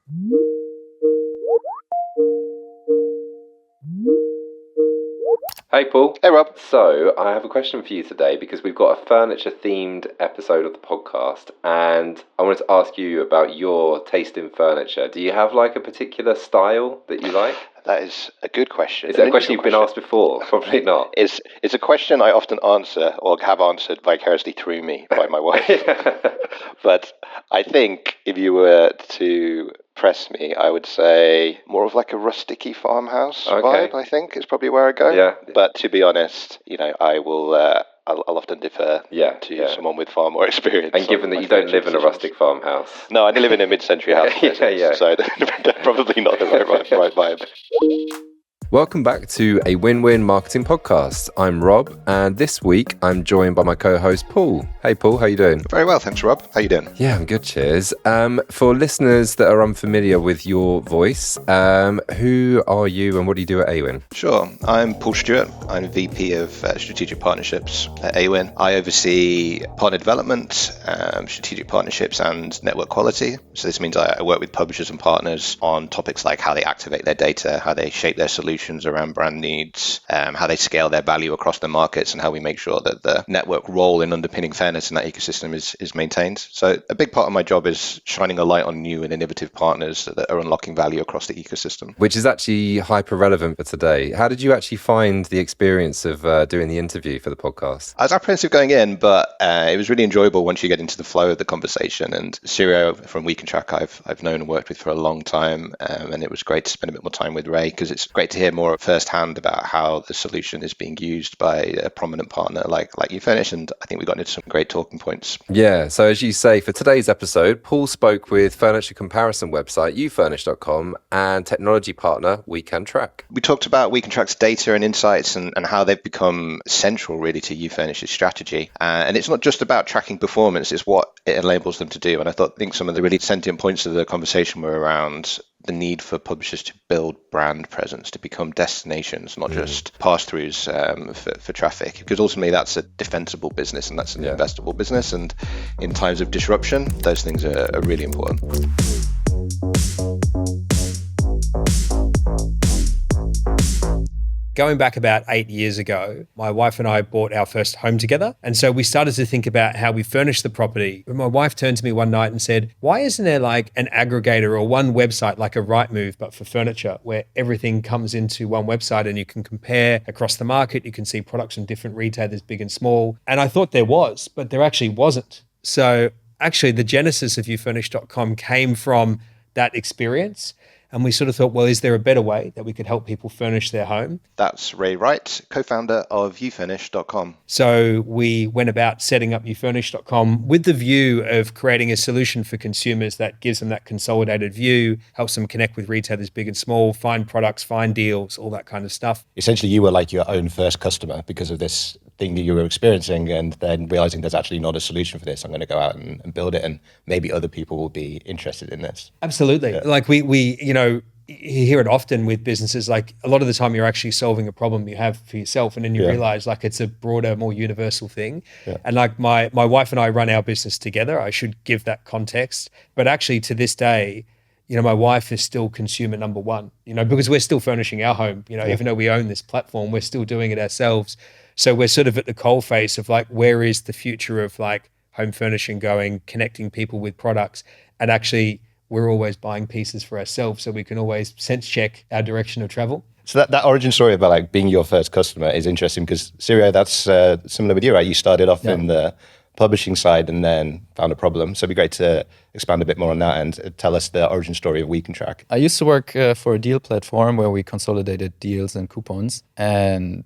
Hey Paul. Hey Rob. So I have a question for you today because we've got a furniture themed episode of the podcast and I wanted to ask you about your taste in furniture. Do you have like a particular style that you like? That is a good question. Is that a question you've been asked before? Probably not. It's a question I often answer or have answered vicariously through me by my wife. But I think if you were to press me, I would say more of like a rusticy farmhouse vibe, I think, is probably where I go. Yeah. But to be honest, I will... I'll often defer to someone with far more experience. And given that you don't live in a rustic farmhouse. No, I live in a mid-century house. So probably not the right vibe. Welcome back to a Win-Win Marketing Podcast. I'm Rob, and this week I'm joined by my co-host Paul. Hey Paul, how you doing? Very well, thanks Rob. How you doing? Yeah, I'm good, cheers. For listeners that are unfamiliar with your voice, who are you and what do you do at Awin? Sure, I'm Paul Stewart. I'm VP of Strategic Partnerships at Awin. I oversee partner development, strategic partnerships and network quality. So this means I work with publishers and partners on topics like how they activate their data, how they shape their solutions around brand needs, how they scale their value across the markets, and how we make sure that the network role in underpinning fairness in that ecosystem is maintained. So a big part of my job is shining a light on new and innovative partners that are unlocking value across the ecosystem. Which is actually hyper relevant for today. How did you actually find the experience of doing the interview for the podcast? I was apprehensive going in, but it was really enjoyable once you get into the flow of the conversation. And Sirio from wecantrack I've known and worked with for a long time, and it was great to spend a bit more time with Ray because it's great to hear more firsthand about how the solution is being used by a prominent partner like ufurnish, and I think we got into some great talking points. Yeah, so as you say, for today's episode, Paul spoke with furniture comparison website ufurnish.com and technology partner wecantrack. We talked about wecantrack's data and insights and how they've become central really to ufurnish's strategy. And it's not just about tracking performance, it's what it enables them to do. And I think some of the really sentient points of the conversation were around the need for publishers to build brand presence, to become destinations, not just pass-throughs for traffic, because ultimately that's a defensible business and that's an investable business. And in times of disruption, those things are really important. Going back about 8 years ago, my wife and I bought our first home together. And so we started to think about how we furnish the property. And my wife turned to me one night and said, why isn't there like an aggregator or one website like a Rightmove, but for furniture, where everything comes into one website and you can compare across the market, you can see products from different retailers, big and small. And I thought there was, but there actually wasn't. So actually the genesis of ufurnish.com came from that experience. And we sort of thought, well, is there a better way that we could help people furnish their home? That's Ray Wright, co-founder of ufurnish.com. So we went about setting up ufurnish.com with the view of creating a solution for consumers that gives them that consolidated view, helps them connect with retailers big and small, find products, find deals, all that kind of stuff. Essentially, you were like your own first customer because of this thing that you were experiencing and then realizing there's actually not a solution for this. I'm going to go out and build it and maybe other people will be interested in this. Absolutely. Yeah. Like we you hear it often with businesses, like a lot of the time you're actually solving a problem you have for yourself and then you realize like it's a broader, more universal thing. Yeah. And like my wife and I run our business together. I should give that context. But actually to this day, my wife is still consumer number one, because we're still furnishing our home, even though we own this platform, we're still doing it ourselves. So we're sort of at the coalface of like, where is the future of like home furnishing going, connecting people with products, and actually we're always buying pieces for ourselves so we can always sense check our direction of travel. So that origin story about like being your first customer is interesting because Sirio, that's similar with you, right? You started off in the publishing side and then found a problem. So it'd be great to expand a bit more on that and tell us the origin story of wecantrack. I used to work for a deal platform where we consolidated deals and coupons. And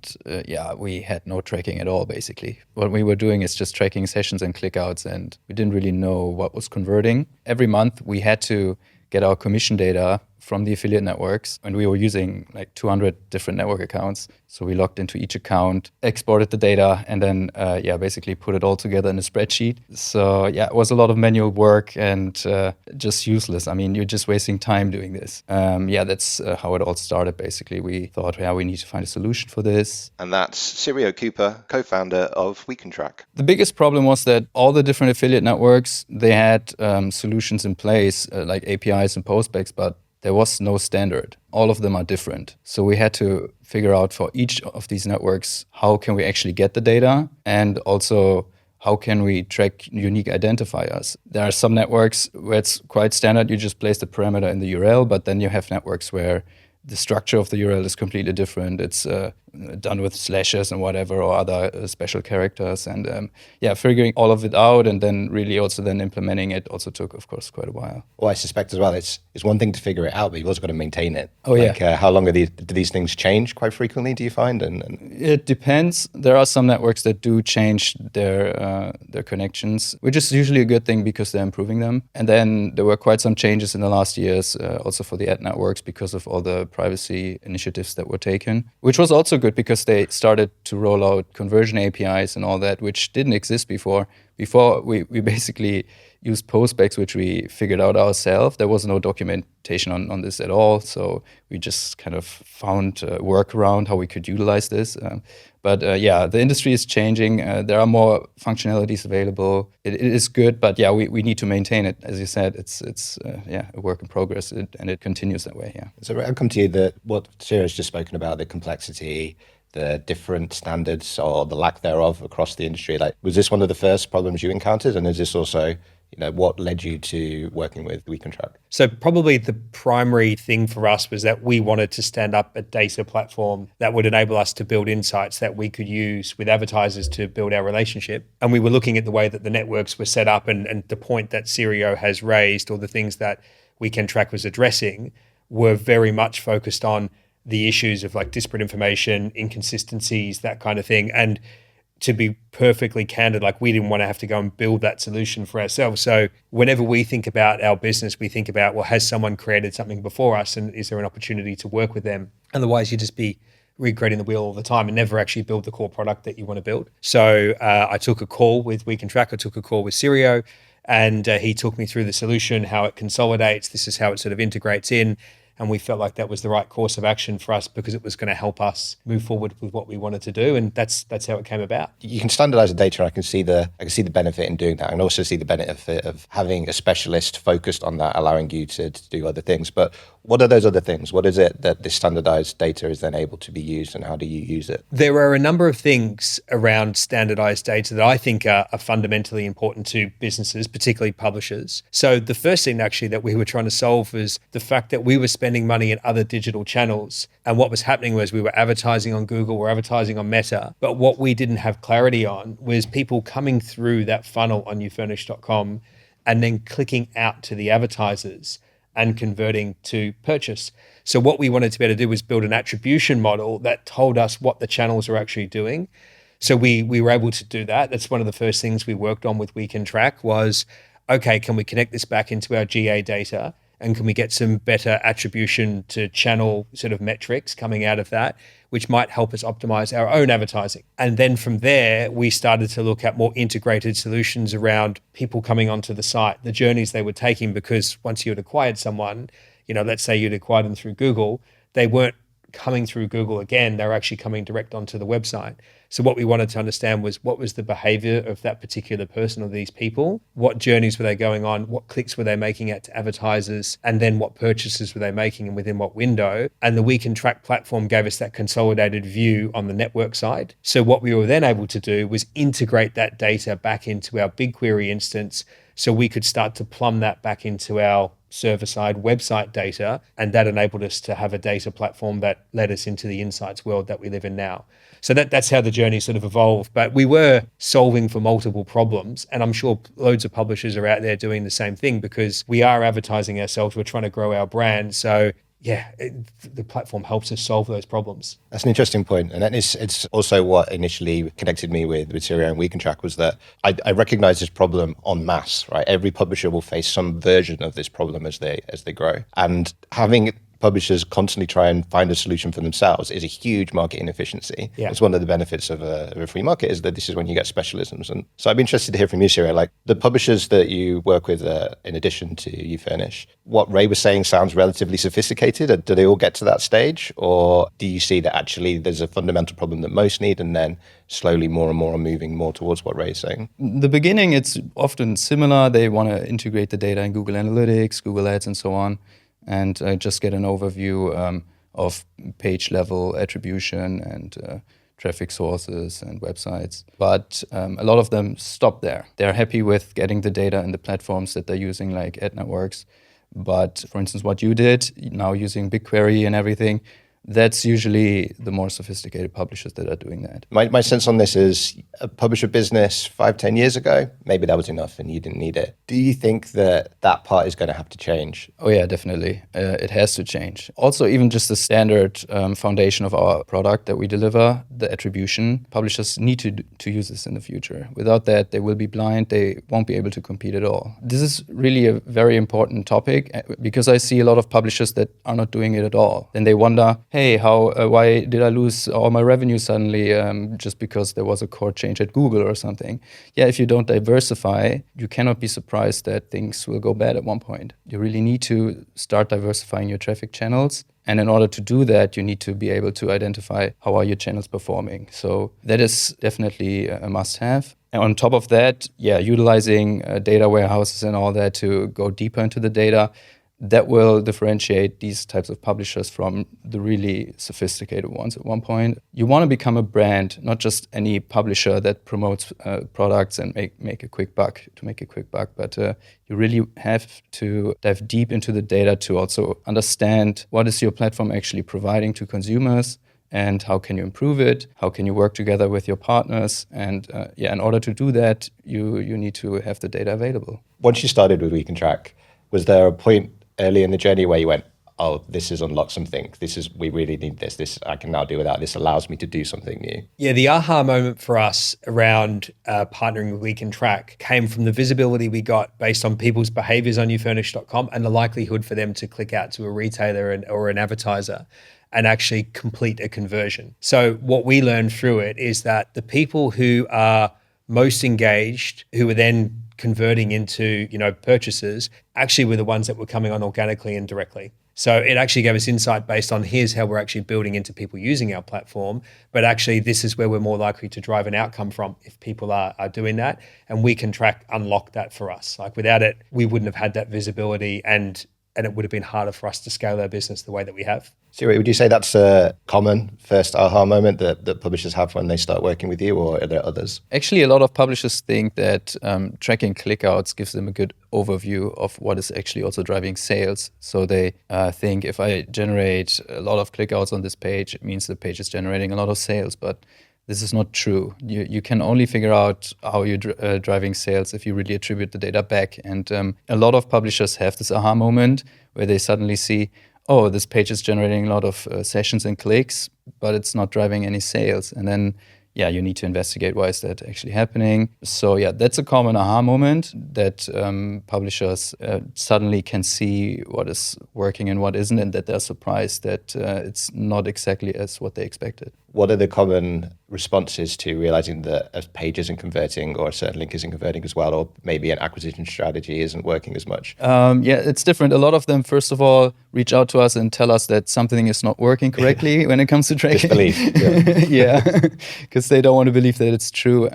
we had no tracking at all, basically. What we were doing is just tracking sessions and clickouts, and we didn't really know what was converting. Every month we had to get our commission data from the affiliate networks, and we were using like 200 different network accounts. So we logged into each account, exported the data, and then basically put it all together in a spreadsheet. So it was a lot of manual work and just useless. I mean, you're just wasting time doing this. That's how it all started. Basically, we thought, we need to find a solution for this. And that's Sirio Cooper, co-founder of wecantrack. The biggest problem was that all the different affiliate networks, they had solutions in place like APIs and postbacks, but there was no standard. All of them are different. So we had to figure out for each of these networks, how can we actually get the data, and also how can we track unique identifiers. There are some networks where it's quite standard. You just place the parameter in the URL, but then you have networks where the structure of the URL is completely different. It's done with slashes and whatever, or other special characters. And figuring all of it out and then really also then implementing it also took, of course, quite a while. Well, I suspect as well, it's one thing to figure it out, but you've also got to maintain it. Oh, yeah. How long do these things change quite frequently, do you find? And It depends. There are some networks that do change their connections, which is usually a good thing because they're improving them. And then there were quite some changes in the last years, also for the ad networks because of all the privacy initiatives that were taken, which was also good because they started to roll out conversion APIs and all that, which didn't exist before. Before, we basically used postbacks, which we figured out ourselves. There was no documentation on this at all. So we just kind of found a workaround how we could utilize this. But the industry is changing. There are more functionalities available. It is good, but we need to maintain it. As you said, it's a work in progress, and it continues that way. Yeah. So I'll come to you. What Siri's just spoken about, the complexity, the different standards or the lack thereof across the industry. Like, was this one of the first problems you encountered, and is this also what led you to working with wecantrack? So probably the primary thing for us was that we wanted to stand up a data platform that would enable us to build insights that we could use with advertisers to build our relationship. And we were looking at the way that the networks were set up and the point that Sirio has raised, or the things that wecantrack was addressing, were very much focused on the issues of like disparate information, inconsistencies, that kind of thing. And to be perfectly candid, like, we didn't want to have to go and build that solution for ourselves. So whenever we think about our business, we think about, well, has someone created something before us, and is there an opportunity to work with them? Otherwise, you'd just be recreating the wheel all the time and never actually build the core product that you want to build. So I took a call with wecantrack, I took a call with Sirio, and he took me through the solution, how it consolidates. This is how it sort of integrates in. And we felt like that was the right course of action for us because it was going to help us move forward with what we wanted to do, and that's how it came about. You can standardize the data, and I can see the benefit in doing that. I can also see the benefit of having a specialist focused on that, allowing you to do other things. But what are those other things? What is it that this standardized data is then able to be used, and how do you use it? There are a number of things around standardized data that I think are fundamentally important to businesses, particularly publishers. So the first thing actually that we were trying to solve was the fact that we were spending money in other digital channels. And what was happening was we were advertising on Google, we're advertising on Meta. But what we didn't have clarity on was people coming through that funnel on ufurnish.com and then clicking out to the advertisers and converting to purchase. So what we wanted to be able to do was build an attribution model that told us what the channels are actually doing. So we were able to do that. That's one of the first things we worked on with wecantrack was, okay, can we connect this back into our GA data? And can we get some better attribution to channel sort of metrics coming out of that, which might help us optimize our own advertising? And then from there, we started to look at more integrated solutions around people coming onto the site, the journeys they were taking, because once you had acquired someone, let's say you'd acquired them through Google, they weren't coming through Google again, they were actually coming direct onto the website. So what we wanted to understand was, what was the behavior of that particular person or these people? What journeys were they going on? What clicks were they making out to advertisers? And then what purchases were they making and within what window? And the wecantrack platform gave us that consolidated view on the network side. So what we were then able to do was integrate that data back into our BigQuery instance, so we could start to plumb that back into our server-side website data, and that enabled us to have a data platform that led us into the insights world that we live in now. So that's how the journey sort of evolved. But we were solving for multiple problems, and I'm sure loads of publishers are out there doing the same thing because we are advertising ourselves. We're trying to grow our brand. So the platform helps us solve those problems. That's an interesting point. And it's also what initially connected me with Syrio and wecantrack was that I recognize this problem en masse, right? Every publisher will face some version of this problem as they grow. And having publishers constantly try and find a solution for themselves is a huge market inefficiency. Yeah. It's one of the benefits of a free market is that this is when you get specialisms. And so I'd be interested to hear from you, Syrio, like the publishers that you work with in addition to ufurnish, what Ray was saying sounds relatively sophisticated. Do they all get to that stage? Or do you see that actually there's a fundamental problem that most need and then slowly more and more are moving more towards what Ray is saying? The beginning, it's often similar. They want to integrate the data in Google Analytics, Google Ads, and so on, and just get an overview of page level attribution and traffic sources and websites. But a lot of them stop there. They're happy with getting the data in the platforms that they're using, like ad networks. But for instance, what you did, now using BigQuery and everything, that's usually the more sophisticated publishers that are doing that. My sense on this is a publisher business 5-10 years ago, maybe that was enough and you didn't need it. Do you think that part is going to have to change? Oh yeah, definitely. It has to change. Also, even just the standard foundation of our product that we deliver, the attribution, publishers need to use this in the future. Without that, they will be blind. They won't be able to compete at all. This is really a very important topic because I see a lot of publishers that are not doing it at all. Then they wonder, hey, why did I lose all my revenue suddenly just because there was a core change at Google or something? Yeah, if you don't diversify, you cannot be surprised that things will go bad at one point. You really need to start diversifying your traffic channels. And in order to do that, you need to be able to identify how are your channels performing. So that is definitely a must-have. And on top of that, utilizing data warehouses and all that to go deeper into the data, that will differentiate these types of publishers from the really sophisticated ones at one point. You want to become a brand, not just any publisher that promotes products and make a quick buck to make a quick buck, but you really have to dive deep into the data to also understand what is your platform actually providing to consumers and how can you improve it, how can you work together with your partners. And in order to do that, you need to have the data available. Once you started with wecantrack, was there a point early in the journey where you went, oh, this has unlocked something. We really need this. This I can now do without. This allows me to do something new. Yeah, the aha moment for us around partnering with wecantrack came from the visibility we got based on people's behaviors on ufurnish.com and the likelihood for them to click out to a retailer or an advertiser and actually complete a conversion. So what we learned through it is that the people who are most engaged, who were then converting into, purchases, actually were the ones that were coming on organically and directly. So it actually gave us insight based on here's how we're actually building into people using our platform, but actually this is where we're more likely to drive an outcome from if people are doing that. And wecantrack unlocked that for us. Like without it, we wouldn't have had that visibility and it would have been harder for us to scale our business the way that we have. Syrio, would you say that's a common first aha moment that publishers have when they start working with you, or are there others? Actually, a lot of publishers think that tracking clickouts gives them a good overview of what is actually also driving sales. So they think if I generate a lot of clickouts on this page, it means the page is generating a lot of sales. But this is not true. You can only figure out how you're driving sales if you really attribute the data back. And a lot of publishers have this aha moment where they suddenly see, oh, this page is generating a lot of sessions and clicks, but it's not driving any sales. And then, you need to investigate why is that actually happening. So that's a common aha moment that publishers suddenly can see what is working and what isn't, and that they're surprised that it's not exactly as what they expected. What are the common responses to realizing that a page isn't converting or a certain link isn't converting as well, or maybe an acquisition strategy isn't working as much? It's different. A lot of them, first of all, reach out to us and tell us that something is not working correctly when it comes to tracking. Disbelief. Because they don't want to believe that it's true.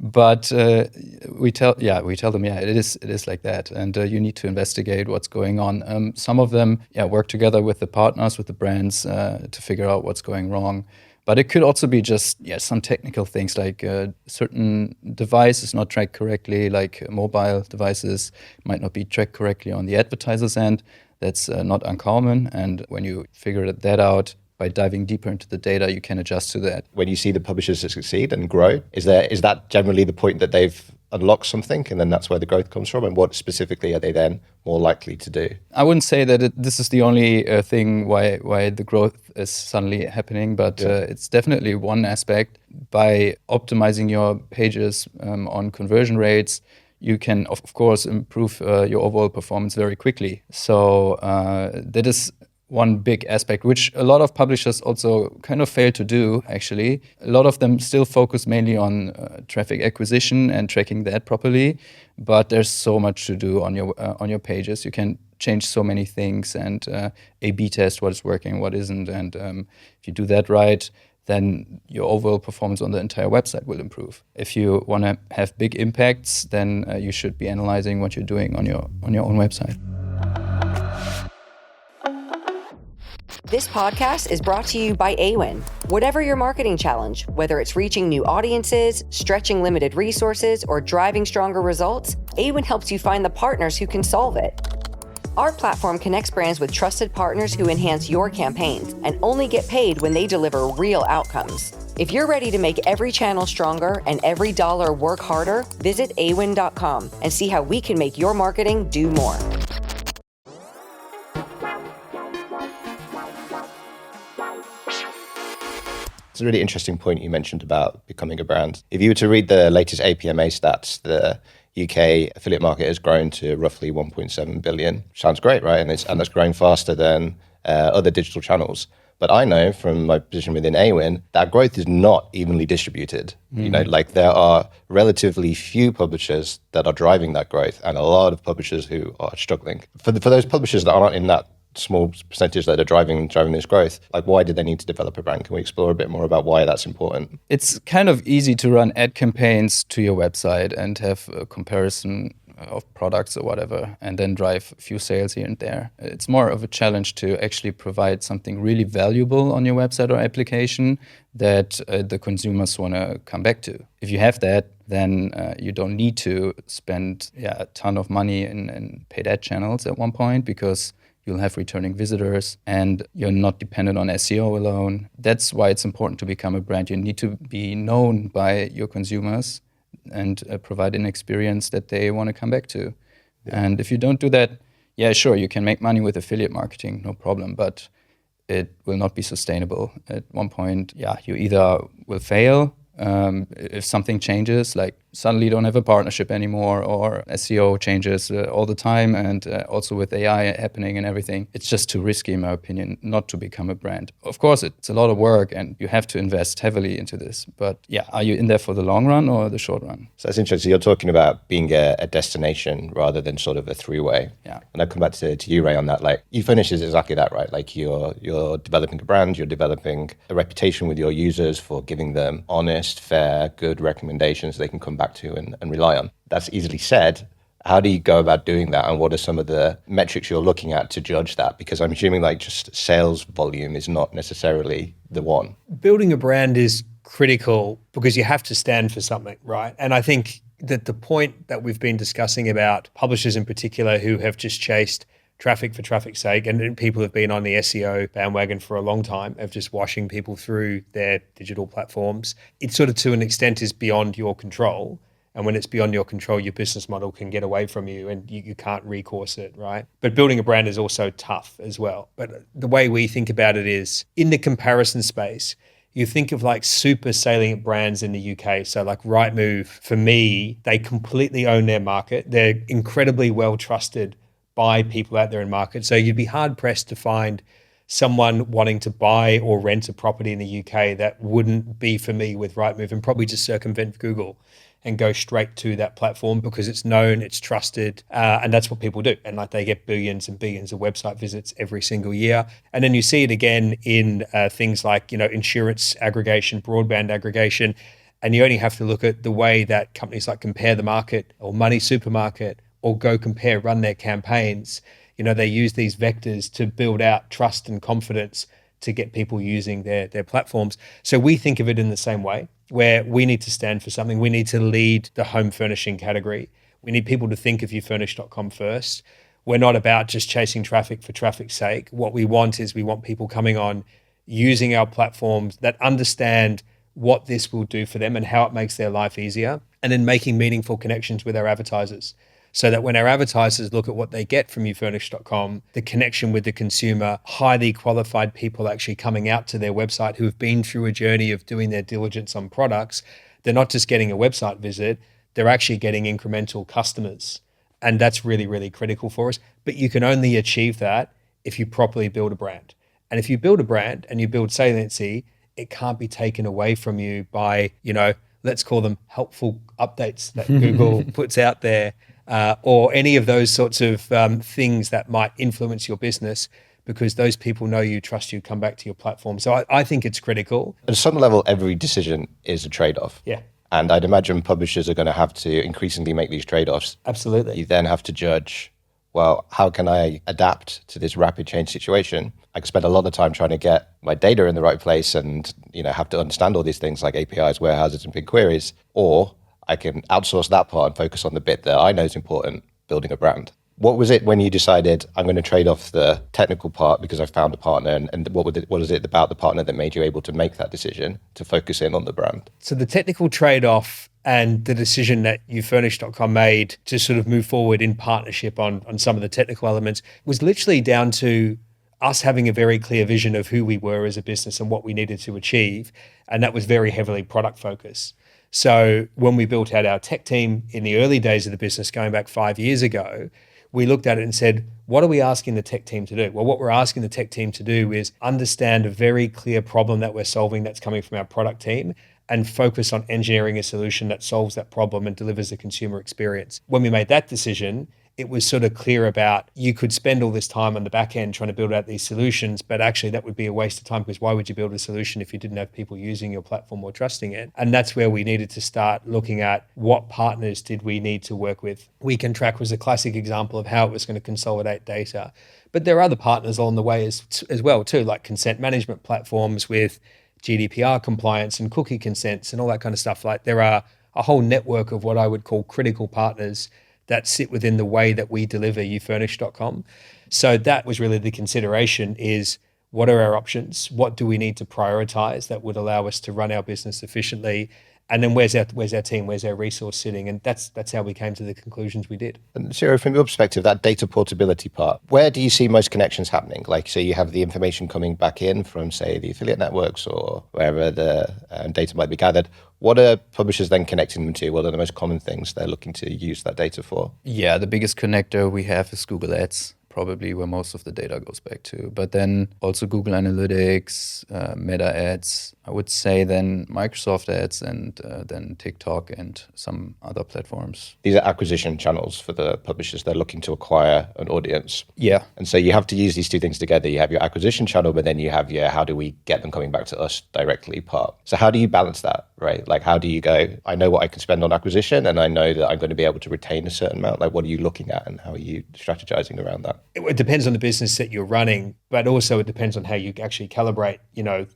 But we tell them, it is like that, and you need to investigate what's going on. Some of them, work together with the partners, with the brands, to figure out what's going wrong. But it could also be just some technical things like a certain device is not tracked correctly, like mobile devices might not be tracked correctly on the advertiser's end. That's not uncommon, and when you figure that out, by diving deeper into the data, you can adjust to that. When you see the publishers succeed and grow, is that generally the point that they've unlock something, and then that's where the growth comes from? And what specifically are they then more likely to do? I wouldn't say that this is the only thing why the growth is suddenly happening, but it's definitely one aspect. By optimizing your pages on conversion rates, you can, of course, improve your overall performance very quickly. So that is one big aspect, which a lot of publishers also kind of fail to do, actually. A lot of them still focus mainly on traffic acquisition and tracking that properly, but there's so much to do on your pages. You can change so many things and A/B test what is working, what isn't. And if you do that right, then your overall performance on the entire website will improve. If you want to have big impacts, then you should be analyzing what you're doing on your own website. This podcast is brought to you by Awin. Whatever your marketing challenge, whether it's reaching new audiences, stretching limited resources, or driving stronger results, Awin helps you find the partners who can solve it. Our platform connects brands with trusted partners who enhance your campaigns and only get paid when they deliver real outcomes. If you're ready to make every channel stronger and every dollar work harder, visit awin.com and see how we can make your marketing do more. It's a really interesting point you mentioned about becoming a brand. If you were to read the latest APMA stats, the UK affiliate market has grown to roughly 1.7 billion. Sounds great, right? And that's growing faster than other digital channels. But I know from my position within Awin that growth is not evenly distributed. You know, like there are relatively few publishers that are driving that growth, and a lot of publishers who are struggling. For those publishers that aren't in that small percentage that are driving this growth, like why did they need to develop a brand? Can we explore a bit more about why that's important? It's kind of easy to run ad campaigns to your website and have a comparison of products or whatever, and then drive a few sales here and there. It's more of a challenge to actually provide something really valuable on your website or application that the consumers want to come back to. If you have that, then you don't need to spend a ton of money in paid ad channels at one point, because you'll have returning visitors and you're not dependent on SEO alone. That's why it's important to become a brand. You need to be known by your consumers and provide an experience that they want to come back to. Yeah. And if you don't do that, sure, you can make money with affiliate marketing, no problem, but it will not be sustainable. At one point, you either will fail if something changes, like suddenly you don't have a partnership anymore, or SEO changes all the time, and also with AI happening and everything, it's just too risky, in my opinion, not to become a brand. Of course, it's a lot of work and you have to invest heavily into this, but are you in there for the long run or the short run? So that's interesting. You're talking about being a destination rather than sort of a three-way. Yeah. And I come back to you, Ray, on that. Like, ufurnish is exactly that, right? Like you're developing a brand, you're developing a reputation with your users for giving them honest, fair, good recommendations they can come back to and rely on. That's easily said. How do you go about doing that, and what are some of the metrics you're looking at to judge that? Because I'm assuming like just sales volume is not necessarily the one. Building a brand is critical because you have to stand for something, right? And I think that the point that we've been discussing about publishers in particular who have just chased traffic for traffic's sake, and people have been on the SEO bandwagon for a long time of just washing people through their digital platforms. It sort of to an extent is beyond your control. And when it's beyond your control, your business model can get away from you and you can't recourse it, right? But building a brand is also tough as well. But the way we think about it is in the comparison space, you think of like super salient brands in the UK. So like Rightmove, for me, they completely own their market. They're incredibly well trusted by people out there in market. So you'd be hard pressed to find someone wanting to buy or rent a property in the UK that wouldn't be for me with Rightmove, and probably just circumvent Google and go straight to that platform because it's known, it's trusted, and that's what people do. And like they get billions and billions of website visits every single year. And then you see it again in things like, insurance aggregation, broadband aggregation. And you only have to look at the way that companies like Compare the Market or Money Supermarket or Go Compare run their campaigns. They use these vectors to build out trust and confidence to get people using their platforms. So we think of it in the same way, where we need to stand for something. We need to lead the home furnishing category. We need people to think of ufurnish.com first. We're not about just chasing traffic for traffic's sake. What we want people coming on, using our platforms that understand what this will do for them and how it makes their life easier. and then making meaningful connections with our advertisers. So that when our advertisers look at what they get from ufurnish.com, the connection with the consumer, highly qualified people actually coming out to their website who have been through a journey of doing their diligence on products, they're not just getting a website visit, they're actually getting incremental customers. And that's really, really critical for us. But you can only achieve that if you properly build a brand. And if you build a brand and you build saliency, it can't be taken away from you by, let's call them helpful updates that Google puts out there. Or any of those sorts of things that might influence your business, because those people know you, trust you, come back to your platform. So I think it's critical. At some level, every decision is a trade-off. Yeah. And I'd imagine publishers are going to have to increasingly make these trade-offs. Absolutely. You then have to judge, well, how can I adapt to this rapid change situation? I could spend a lot of time trying to get my data in the right place and have to understand all these things like APIs, warehouses, and big queries. Or I can outsource that part and focus on the bit that I know is important, building a brand. What was it when you decided I'm going to trade off the technical part because I found a partner, and what was it about the partner that made you able to make that decision to focus in on the brand? So the technical trade-off and the decision that ufurnish.com made to sort of move forward in partnership on some of the technical elements was literally down to us having a very clear vision of who we were as a business and what we needed to achieve. And that was very heavily product focused. So when we built out our tech team in the early days of the business, going back 5 years ago, we looked at it and said, what are we asking the tech team to do? Well, what we're asking the tech team to do is understand a very clear problem that we're solving that's coming from our product team and focus on engineering a solution that solves that problem and delivers a consumer experience. When we made that decision, it was sort of clear about you could spend all this time on the back end trying to build out these solutions, but actually that would be a waste of time, because why would you build a solution if you didn't have people using your platform or trusting it? And that's where we needed to start looking at what partners did we need to work with. Wecantrack was a classic example of how it was going to consolidate data. But there are other partners along the way as well too, like consent management platforms with GDPR compliance and cookie consents and all that kind of stuff. Like there are a whole network of what I would call critical partners that sit within the way that we deliver ufurnish.com. So that was really the consideration, is what are our options? What do we need to prioritize that would allow us to run our business efficiently? And then where's our team, where's our resource sitting? And that's how we came to the conclusions we did. And Ciro, from your perspective, that data portability part, where do you see most connections happening? Like, so you have the information coming back in from, say, the affiliate networks or wherever the data might be gathered. What are publishers then connecting them to? What are the most common things they're looking to use that data for? Yeah, the biggest connector we have is Google Ads, probably where most of the data goes back to. But then also Google Analytics, Meta Ads, I would say then Microsoft Ads, and then TikTok and some other platforms. These are acquisition channels for the publishers. They're looking to acquire an audience. Yeah. And so you have to use these two things together. You have your acquisition channel, but then you have your how do we get them coming back to us directly part. So how do you balance that, right? Like how do you go, I know what I can spend on acquisition and I know that I'm going to be able to retain a certain amount. Like what are you looking at and how are you strategizing around that? It depends on the business that you're running, but also it depends on how you actually calibrate,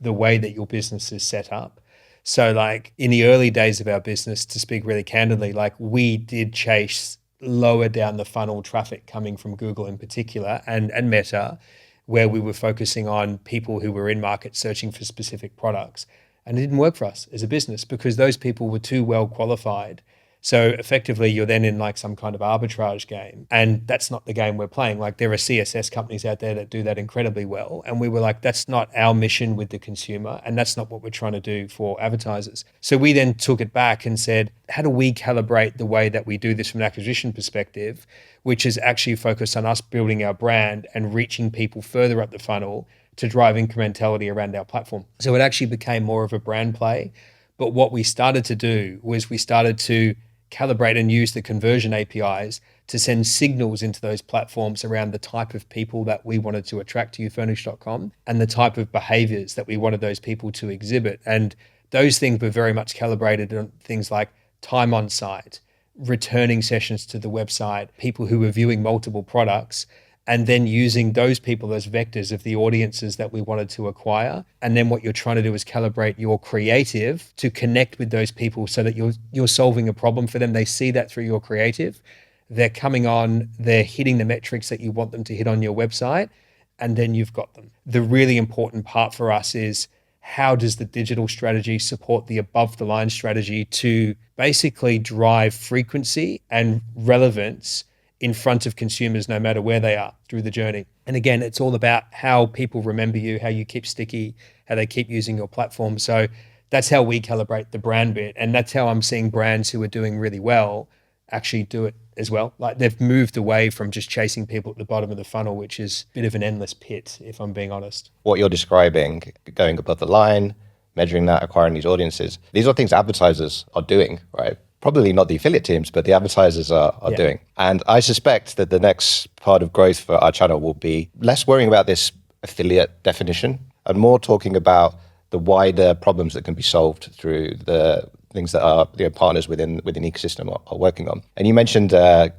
the way that your business is set up. So like in the early days of our business, to speak really candidly, like we did chase lower down the funnel traffic coming from Google in particular and Meta, where we were focusing on people who were in market searching for specific products. And it didn't work for us as a business because those people were too well qualified. So effectively, you're then in like some kind of arbitrage game. And that's not the game we're playing. Like there are CSS companies out there that do that incredibly well. And we were like, that's not our mission with the consumer. And that's not what we're trying to do for advertisers. So we then took it back and said, how do we calibrate the way that we do this from an acquisition perspective, which is actually focused on us building our brand and reaching people further up the funnel to drive incrementality around our platform. So it actually became more of a brand play. But what we started to do was we started to calibrate and use the conversion APIs to send signals into those platforms around the type of people that we wanted to attract to ufurnish.com and the type of behaviors that we wanted those people to exhibit. And those things were very much calibrated on things like time on site, returning sessions to the website, people who were viewing multiple products, and then using those people as vectors of the audiences that we wanted to acquire. And then what you're trying to do is calibrate your creative to connect with those people so that you're solving a problem for them. They see that through your creative. They're coming on, they're hitting the metrics that you want them to hit on your website, and then you've got them. The really important part for us is how does the digital strategy support the above the line strategy to basically drive frequency and relevance in front of consumers no matter where they are through the journey. And again, it's all about how people remember you, how you keep sticky, how they keep using your platform. So that's how we calibrate the brand bit. And that's how I'm seeing brands who are doing really well actually do it as well. Like they've moved away from just chasing people at the bottom of the funnel, which is a bit of an endless pit, if I'm being honest. What you're describing, going above the line, measuring that, acquiring these audiences, these are things advertisers are doing, right? Probably not the affiliate teams, but the advertisers are doing. And I suspect that the next part of growth for our channel will be less worrying about this affiliate definition and more talking about the wider problems that can be solved through the things that our partners within ecosystem are working on. And you mentioned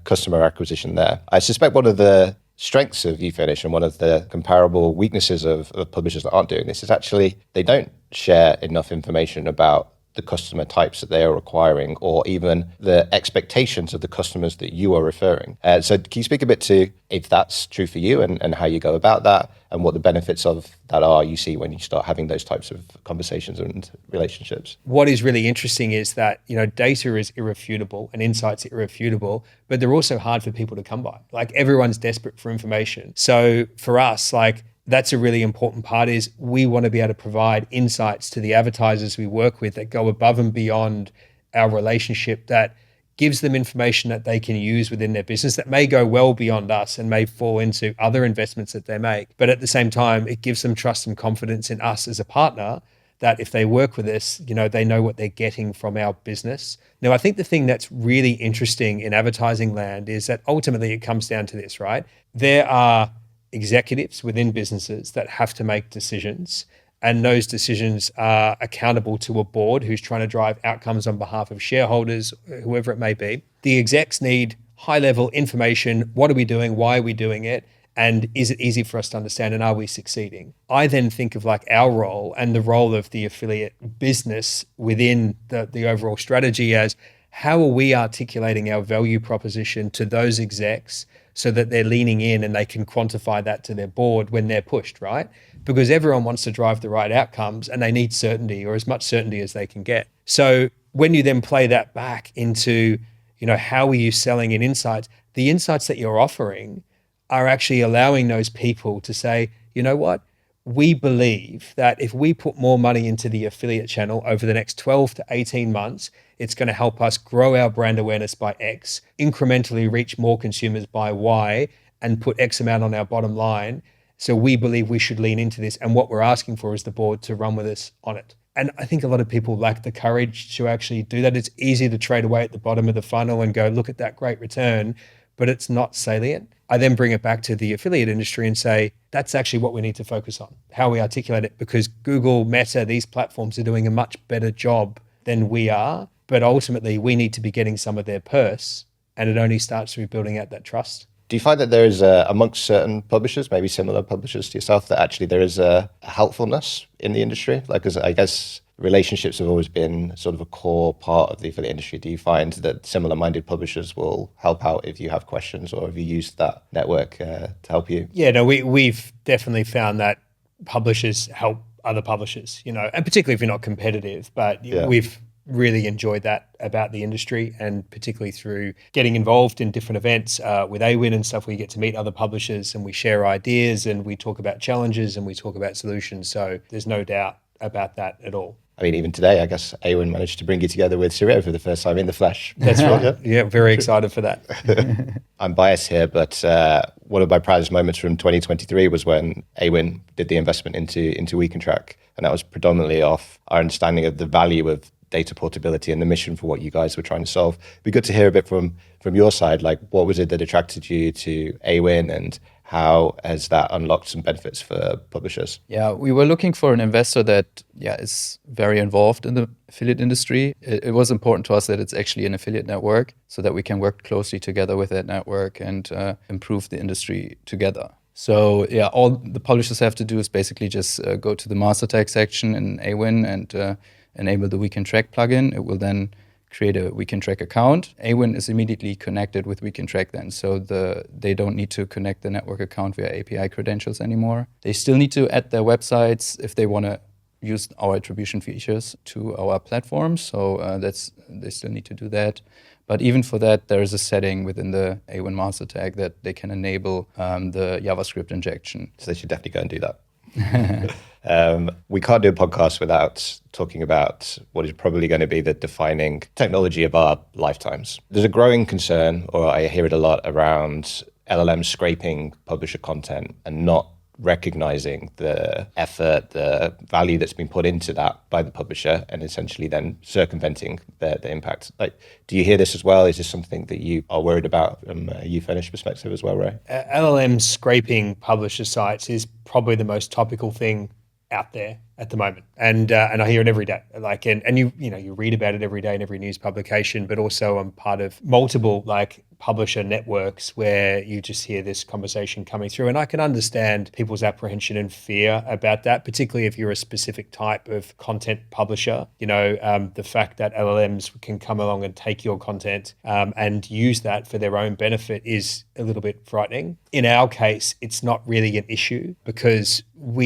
customer acquisition there. I suspect one of the strengths of ufurnish and one of the comparable weaknesses of publishers that aren't doing this is actually they don't share enough information about the customer types that they are acquiring or even the expectations of the customers that you are referring. So can you speak a bit to if that's true for you and how you go about that and what the benefits of that are you see when you start having those types of conversations and relationships? What is really interesting is that, data is irrefutable and insights are irrefutable, but they're also hard for people to come by. Like everyone's desperate for information. So for us, that's a really important part is we want to be able to provide insights to the advertisers we work with that go above and beyond our relationship, that gives them information that they can use within their business that may go well beyond us and may fall into other investments that they make. But at the same time, it gives them trust and confidence in us as a partner that if they work with us, they know what they're getting from our business. Now, I think the thing that's really interesting in advertising land is that ultimately it comes down to this, right? There are executives within businesses that have to make decisions, and those decisions are accountable to a board who's trying to drive outcomes on behalf of shareholders, whoever it may be. The execs need high-level information. What are we doing? Why are we doing it? And is it easy for us to understand? And are we succeeding? I then think of our role and the role of the affiliate business within the overall strategy as how are we articulating our value proposition to those execs so that they're leaning in and they can quantify that to their board when they're pushed, right? Because everyone wants to drive the right outcomes and they need certainty or as much certainty as they can get. So when you then play that back into, how are you selling in insights? The insights that you're offering are actually allowing those people to say, you know what? We believe that if we put more money into the affiliate channel over the next 12 to 18 months, it's going to help us grow our brand awareness by X, incrementally reach more consumers by Y, and put X amount on our bottom line. So we believe we should lean into this. And what we're asking for is the board to run with us on it. And I think a lot of people lack the courage to actually do that. It's easy to trade away at the bottom of the funnel and go, look at that great return, but it's not salient. I then bring it back to the affiliate industry and say, that's actually what we need to focus on, how we articulate it, because Google, Meta, these platforms are doing a much better job than we are. But ultimately, we need to be getting some of their purse, and it only starts through building out that trust. Do you find that there is amongst certain publishers, maybe similar publishers to yourself, that actually there is a helpfulness in the industry? Because I guess relationships have always been sort of a core part of the affiliate industry. Do you find that similar-minded publishers will help out if you have questions or if you use that network to help you? Yeah, no, we've definitely found that publishers help other publishers, and particularly if you're not competitive, but we've really enjoyed that about the industry, and particularly through getting involved in different events with Awin and stuff where you get to meet other publishers and we share ideas and we talk about challenges and we talk about solutions. So there's no doubt about that at all. I mean, even today, I guess Awin managed to bring you together with Syrio for the first time in the flesh. That's right. Yeah, very excited for that. I'm biased here, but one of my proudest moments from 2023 was when Awin did the investment into wecantrack, and that was predominantly off our understanding of the value of data portability and the mission for what you guys were trying to solve. It'd be good to hear a bit from your side, what was it that attracted you to Awin and how has that unlocked some benefits for publishers? Yeah, we were looking for an investor that is very involved in the affiliate industry. It was important to us that it's actually an affiliate network so that we can work closely together with that network and improve the industry together. So all the publishers have to do is basically just go to the master tag section in Awin and enable the wecantrack plugin. It will then create a wecantrack account. Awin is immediately connected with wecantrack then, so they don't need to connect the network account via API credentials anymore. They still need to add their websites if they want to use our attribution features to our platform. So they still need to do that. But even for that, there is a setting within the Awin master tag that they can enable the JavaScript injection. So they should definitely go and do that. We can't do a podcast without talking about what is probably going to be the defining technology of our lifetimes. There's a growing concern, or I hear it a lot, around LLMs scraping publisher content and not recognizing the effort, the value that's been put into that by the publisher, and essentially then circumventing the impact. Like, do you hear this as well? Is this something that you are worried about from a ufurnish perspective as well, Ray? LLM scraping publisher sites is probably the most topical thing out there at the moment, and I hear it every day. Like, and you read about it every day in every news publication, but also I'm part of multiple publisher networks where you just hear this conversation coming through, and I can understand people's apprehension and fear about that, particularly if you're a specific type of content publisher. The fact that LLMs can come along and take your content and use that for their own benefit is a little bit frightening. In our case, it's not really an issue because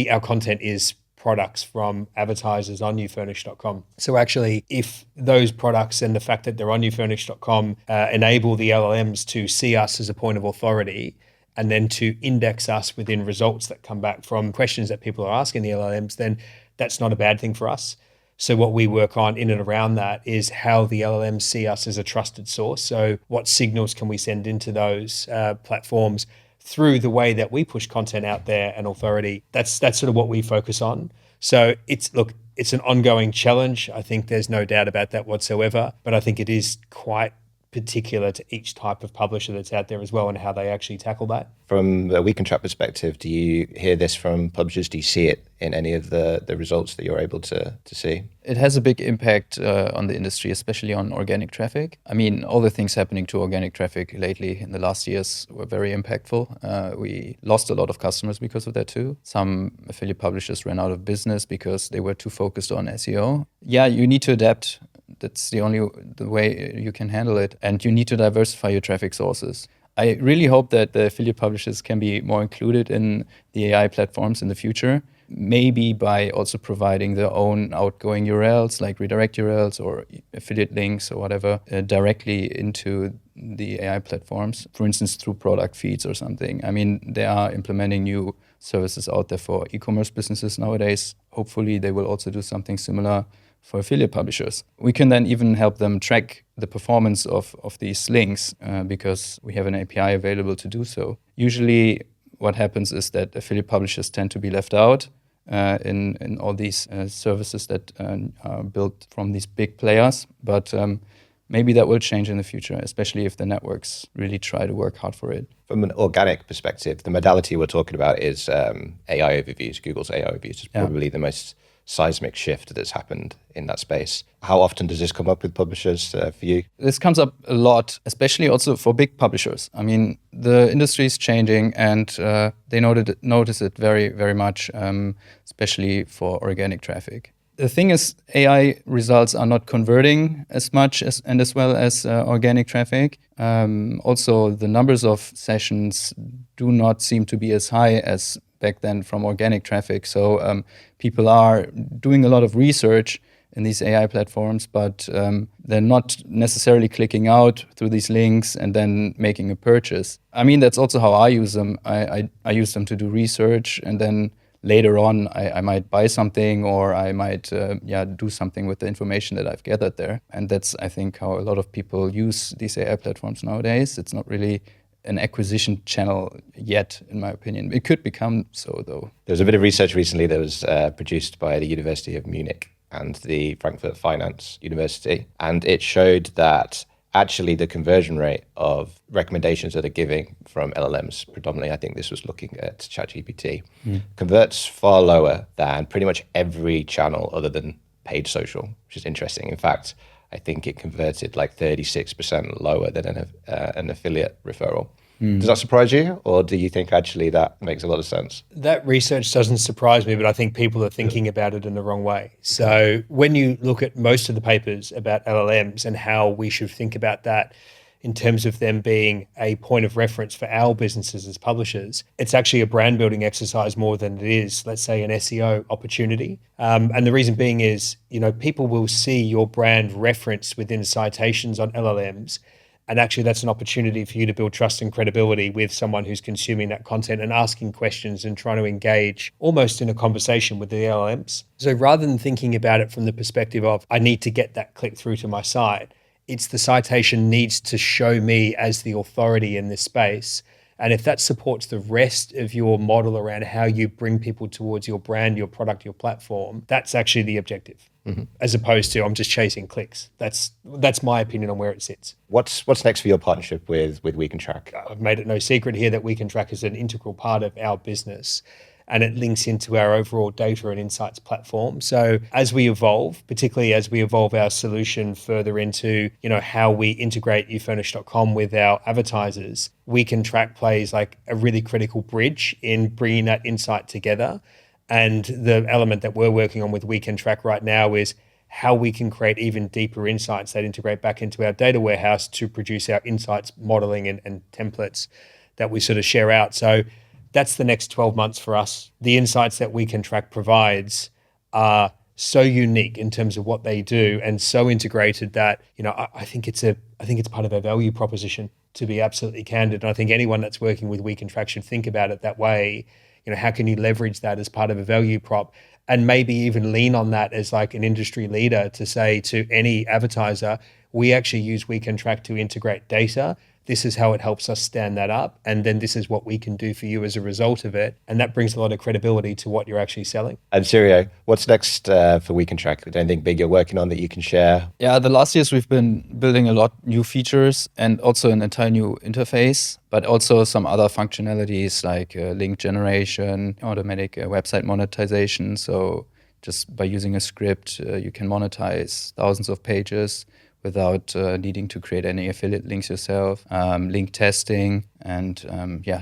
our content is products from advertisers on ufurnish.com. So actually, if those products and the fact that they're on ufurnish.com enable the LLMs to see us as a point of authority and then to index us within results that come back from questions that people are asking the LLMs, then that's not a bad thing for us. So what we work on in and around that is how the LLMs see us as a trusted source. So what signals can we send into those platforms through the way that we push content out there and authority? That's sort of what we focus on. So it's an ongoing challenge. I think there's no doubt about that whatsoever, but I think it is quite particular to each type of publisher that's out there as well and how they actually tackle that. From a wecantrack perspective, do you hear this from publishers? Do you see it in any of the results that you're able to see? It has a big impact on the industry, especially on organic traffic. I mean, all the things happening to organic traffic lately in the last years were very impactful. We lost a lot of customers because of that too. Some affiliate publishers ran out of business because they were too focused on SEO. Yeah, you need to adapt. That's the way you can handle it. And you need to diversify your traffic sources. I really hope that the affiliate publishers can be more included in the AI platforms in the future, maybe by also providing their own outgoing URLs, like redirect URLs or affiliate links or whatever, directly into the AI platforms, for instance, through product feeds or something. I mean, they are implementing new services out there for e-commerce businesses nowadays. Hopefully, they will also do something similar for affiliate publishers. We can then even help them track the performance of these links because we have an API available to do so. Usually what happens is that affiliate publishers tend to be left out in all these services that are built from these big players. But maybe that will change in the future, especially if the networks really try to work hard for it. From an organic perspective, the modality we're talking about is AI overviews. Google's AI overviews is probably the most seismic shift that's happened in that space. How often does this come up with publishers for you? This comes up a lot, especially also for big publishers. I mean, the industry is changing and they notice it very, very much, especially for organic traffic. The thing is, AI results are not converting as much as well as organic traffic. Also, the numbers of sessions do not seem to be as high as back then from organic traffic. So people are doing a lot of research in these AI platforms, but they're not necessarily clicking out through these links and then making a purchase. I mean, that's also how I use them. I use them to do research, and then later on I might buy something or I might do something with the information that I've gathered there. And that's, I think, how a lot of people use these AI platforms nowadays. It's not really an acquisition channel yet, in my opinion. It could become so, though. There was a bit of research recently that was produced by the University of Munich and the Frankfurt Finance University, and it showed that actually the conversion rate of recommendations that are giving from LLMs, predominantly I think this was looking at ChatGPT, converts far lower than pretty much every channel other than paid social, which is interesting. In fact, I think it converted like 36% lower than an affiliate referral. Does that surprise you, or do you think actually that makes a lot of sense? That research doesn't surprise me, but I think people are thinking about it in the wrong way. So when you look at most of the papers about LLMs and how we should think about that, in terms of them being a point of reference for our businesses as publishers. It's actually a brand building exercise more than it is, let's say, an SEO opportunity. And the reason being is, people will see your brand referenced within citations on LLMs. And actually, that's an opportunity for you to build trust and credibility with someone who's consuming that content and asking questions and trying to engage almost in a conversation with the LLMs. So rather than thinking about it from the perspective of, I need to get that click through to my site, it's the citation needs to show me as the authority in this space. And if that supports the rest of your model around how you bring people towards your brand, your product, your platform, that's actually the objective, as opposed to I'm just chasing clicks. That's my opinion on where it sits. What's next for your partnership with wecantrack? I've made it no secret here that wecantrack is an integral part of our business, and it links into our overall data and insights platform. So as we evolve, particularly as we evolve our solution further into, how we integrate ufurnish.com with our advertisers, wecantrack plays like a really critical bridge in bringing that insight together. And the element that we're working on with wecantrack right now is how we can create even deeper insights that integrate back into our data warehouse to produce our insights modeling and templates that we sort of share out. So that's the next 12 months for us. The insights that wecantrack provides are so unique in terms of what they do and so integrated that, I think it's part of our value proposition, to be absolutely candid. And I think anyone that's working with wecantrack should think about it that way. How can you leverage that as part of a value prop, and maybe even lean on that as like an industry leader to say to any advertiser, we actually use wecantrack to integrate data. This is how it helps us stand that up. And then this is what we can do for you as a result of it. And that brings a lot of credibility to what you're actually selling. And Sirio, what's next for wecantrack? Is there anything big you're working on that you can share? Yeah, the last years we've been building a lot new features and also an entire new interface, but also some other functionalities like link generation, automatic website monetization. So just by using a script, you can monetize thousands of pages without needing to create any affiliate links yourself, link testing, and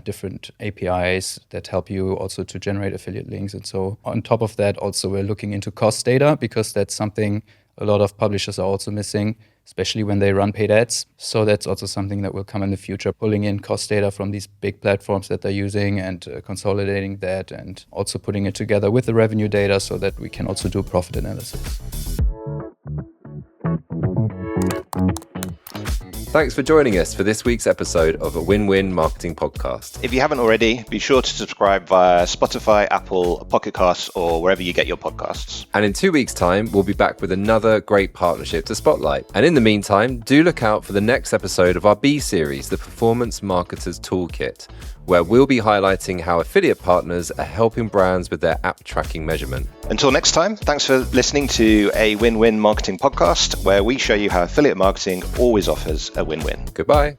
different APIs that help you also to generate affiliate links. And so on top of that, also we're looking into cost data, because that's something a lot of publishers are also missing, especially when they run paid ads. So that's also something that will come in the future, pulling in cost data from these big platforms that they're using and consolidating that, and also putting it together with the revenue data so that we can also do profit analysis. Thanks for joining us for this week's episode of Awin-Win Marketing Podcast. If you haven't already, be sure to subscribe via Spotify, Apple, Pocket Casts, or wherever you get your podcasts. And in 2 weeks' time, we'll be back with another great partnership to spotlight. And in the meantime, do look out for the next episode of our B series, the Performance Marketers Toolkit, where we'll be highlighting how affiliate partners are helping brands with their app tracking measurement. Until next time, thanks for listening to a Win-Win Marketing Podcast, where we show you how affiliate marketing always offers a win-win. Goodbye.